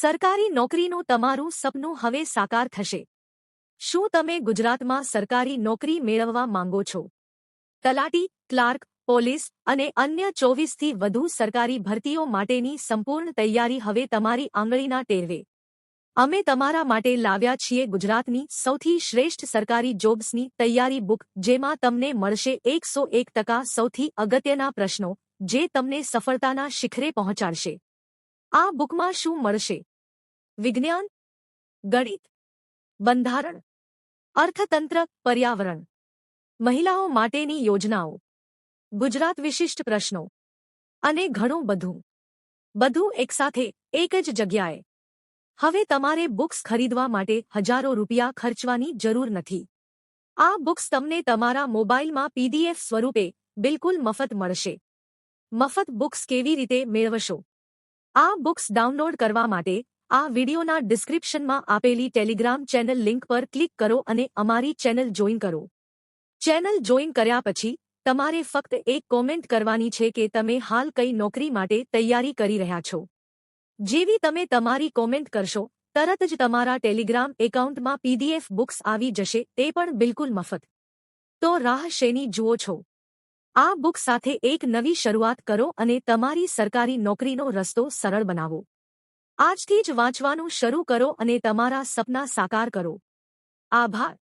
સરકારી નોકરીનું તમારું સપનું હવે સાકાર થશે. શું તમે ગુજરાતમાં સરકારી નોકરી મેળવવા માંગો છો? તલાટી, ક્લાર્ક, પોલીસ અને અન્ય 24થી વધુ સરકારી ભરતીઓ માટેની સંપૂર્ણ તૈયારી હવે તમારી આંગળીના ટેરવે. અમે તમારા માટે લાવ્યા છીએ ગુજરાતની સૌથી શ્રેષ્ઠ સરકારી જોબ્સની તૈયારી બુક, જેમાં તમને મળશે 101% સૌથી અગત્યના પ્રશ્નો, જે તમને સફળતાના શિખરે પહોંચાડશે. આ બુકમાં શું મળશે? વિજ્ઞાન, ગણિત, બંધારણ, અર્થતંત્ર, પર્યાવરણ, મહિલાઓ માટેની યોજનાઓ, ગુજરાત વિશિષ્ટ પ્રશ્નો અને ઘણું બધું. બધું એકસાથે એક જ જગ્યાએ. હવે તમારે બુક્સ ખરીદવા માટે હજારો રૂપિયા ખર્ચવાની જરૂર નથી. આ બુક્સ તમને તમારા મોબાઈલમાં PDF સ્વરૂપે બિલકુલ મફત મળશે. મફત બુક્સ કેવી રીતે મેળવશો? આ બુક્સ ડાઉનલોડ કરવા માટે આ વિડિયોના ડિસ્ક્રિપ્શનમાં આપેલી ટેલિગ્રામ ચેનલ લિંક પર ક્લિક કરો અને અમારી ચેનલ જોઈન કરો. ચેનલ જોઈન કર્યા પછી તમારે ફક્ત એક કોમેન્ટ કરવાની છે કે તમે હાલ કઈ નોકરી માટે તૈયારી કરી રહ્યા છો. જેવી તમે તમારી કોમેન્ટ કરશો, તરત જ તમારા ટેલિગ્રામ એકાઉન્ટમાં PDF બુક્સ આવી જશે, તે પણ બિલકુલ મફત. તો રાહ શેની જુઓ છો? આ બુક સાથે એક નવી શરૂઆત કરો અને તમારી સરકારી નોકરીનો રસ્તો સરળ બનાવો. આજથી જ વાંચવાનું શરૂ કરો અને તમારા સપના સાકાર કરો. આભાર.